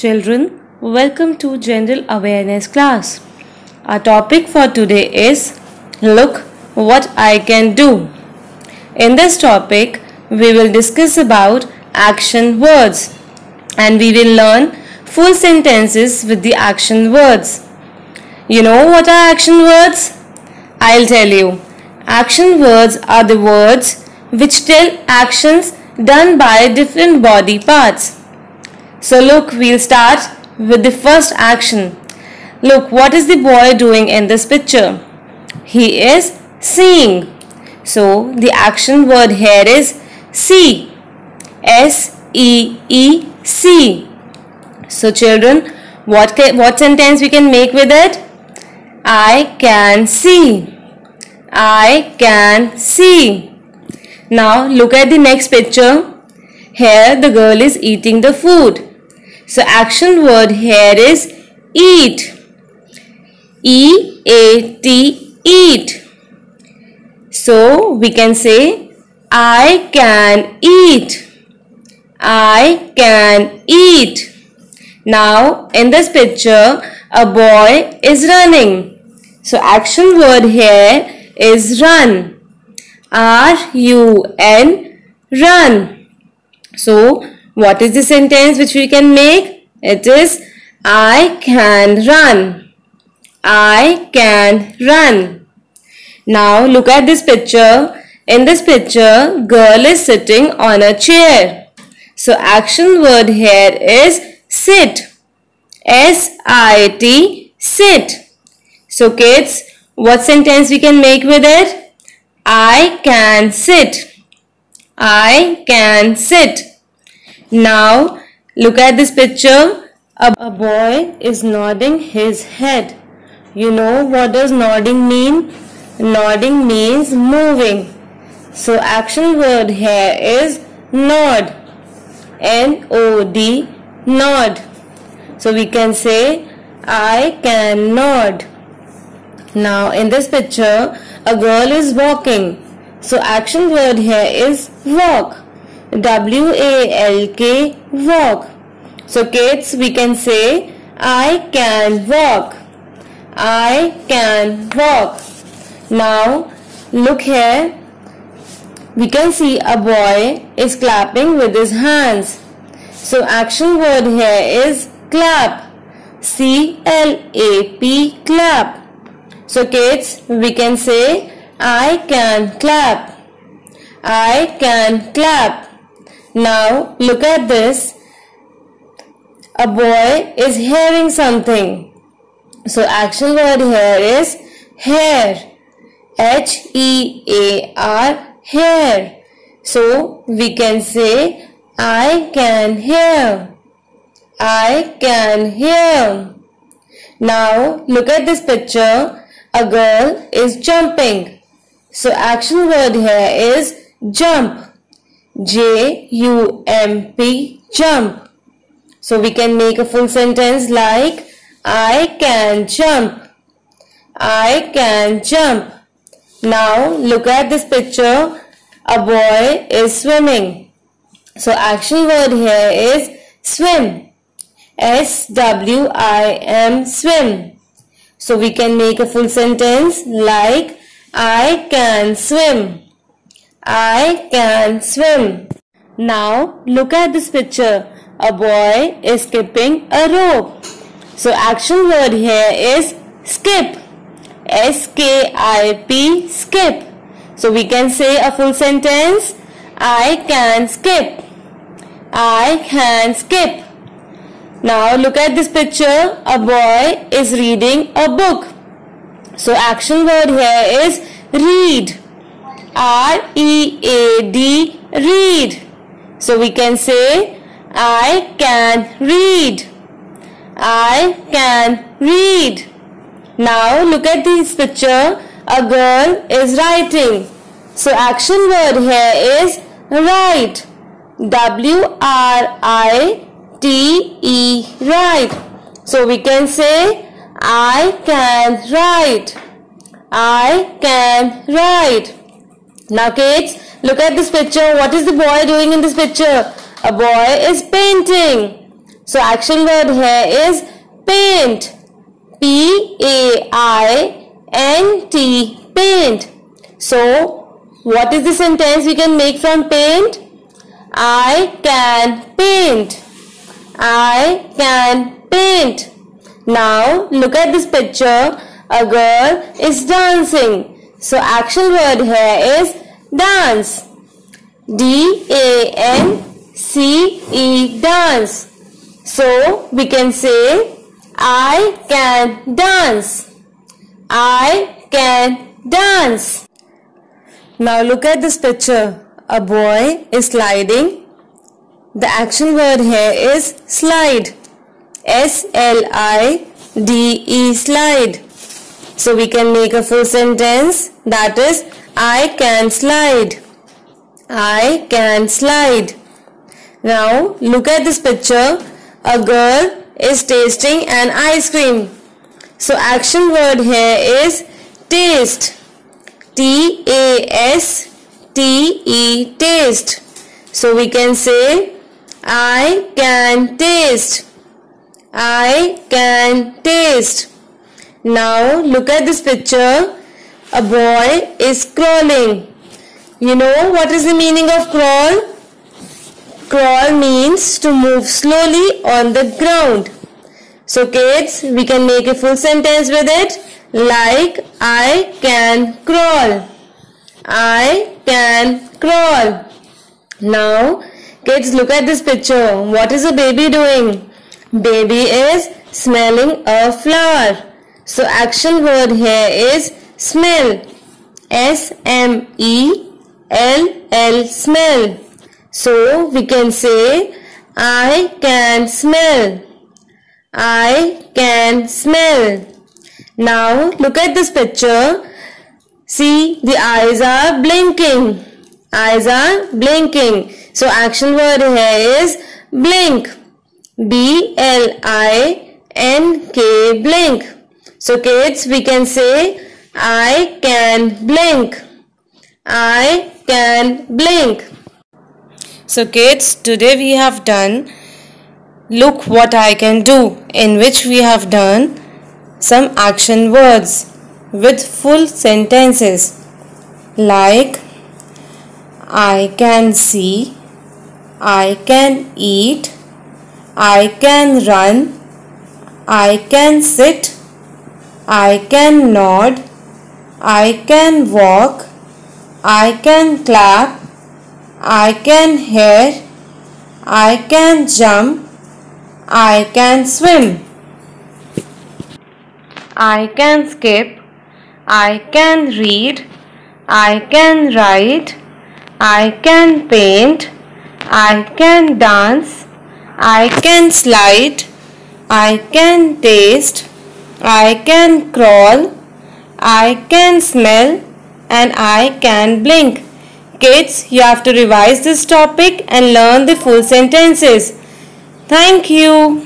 Children, welcome to General Awareness class. Our topic for today is Look What I Can Do. In this topic, we will discuss about action words and we will learn full sentences with the action words. You know what are action words? I'll tell you. Action words are the words which tell actions done by different body parts. So look, we'll start with the first action. Look, what is the boy doing in this picture? He is seeing. So the action word here is see. S-E-E-C. So children, what sentence we can make with it? I can see. I can see. Now look at the next picture. Here the girl is eating the food. So action word here is eat. E-A-T, eat. So we can say I can eat. I can eat. Now in this picture a boy is running. So action word here is run. R-U-N, run. So what is the sentence which we can make? It is I can run. I can run. Now look at this picture. In this picture, girl is sitting on a chair. So action word here is sit. S-I-T, sit. So kids, what sentence we can make with it? I can sit. I can sit. Now look at this picture. A boy is nodding his head. You know what does nodding mean? Nodding means moving. So action word here is nod. N-O-D, nod. So we can say I can nod. Now in this picture a girl is walking. So action word here is walk. W-A-L-K, walk. So kids, we can say I can walk. I can walk. Now look here. We can see a boy is clapping with his hands. So action word here is clap. C-L-A-P, clap. So kids, we can say I can clap. I can clap. Now look at this. A boy is hearing something. So action word here is hear. H-E-A-R, hear. So we can say I can hear. I can hear. Now look at this picture. A girl is jumping. So action word here is jump. J-U-M-P, jump. So we can make a full sentence like I can jump. I can jump. Now look at this picture. A boy is swimming. So action word here is swim. S-W-I-M, swim. So we can make a full sentence like I can swim. I can swim. Now look at this picture. A boy is skipping a rope. So action word here is skip. S-K-I-P, skip. So we can say a full sentence. I can skip. I can skip. Now look at this picture. A boy is reading a book. So action word here is read. R-E-A-D, read. So we can say I can read. I can read. Now look at this picture. A girl is writing. So action word here is write. W-R-I-T-E, write. So we can say I can write. I can write. Now kids, look at this picture. What is the boy doing in this picture? A boy is painting. So action word here is paint. P-A-I-N-T, paint. So what is the sentence we can make from paint? I can paint. I can paint. Now look at this picture. A girl is dancing. So action word here is dance. D-A-N-C-E, dance. So we can say I can dance. I can dance. Now look at this picture. A boy is sliding. The action word here is slide. S-L-I-D-E, slide. So we can make a full sentence, that is, I can slide. I can slide. Now look at this picture. A girl is tasting an ice cream. So action word here is taste. T-A-S-T-E, taste. So we can say I can taste. I can taste. Now look at this picture. A boy is crawling. You know what is the meaning of crawl? Crawl means to move slowly on the ground. So kids, we can make a full sentence with it, like I can crawl. I can crawl. Now kids, look at this picture. What is a baby doing? Baby is smelling a flower. So action word here is smell. S-M-E-L-L, smell. So we can say I can smell. I can smell. Now look at this picture. See, the eyes are blinking. Eyes are blinking. So action word here is blink. B-L-I-N-K, blink. So kids, we can say I can blink. I can blink. So kids, today we have done look what I can do, in which we have done some action words with full sentences like I can see, I can eat, I can run, I can sit, I can nod, I can walk, I can clap, I can hear, I can jump, I can swim, I can skip, I can read, I can write, I can paint, I can dance, I can slide, I can taste, I can crawl, I can smell, and I can blink. Kids, you have to revise this topic and learn the full sentences. Thank you.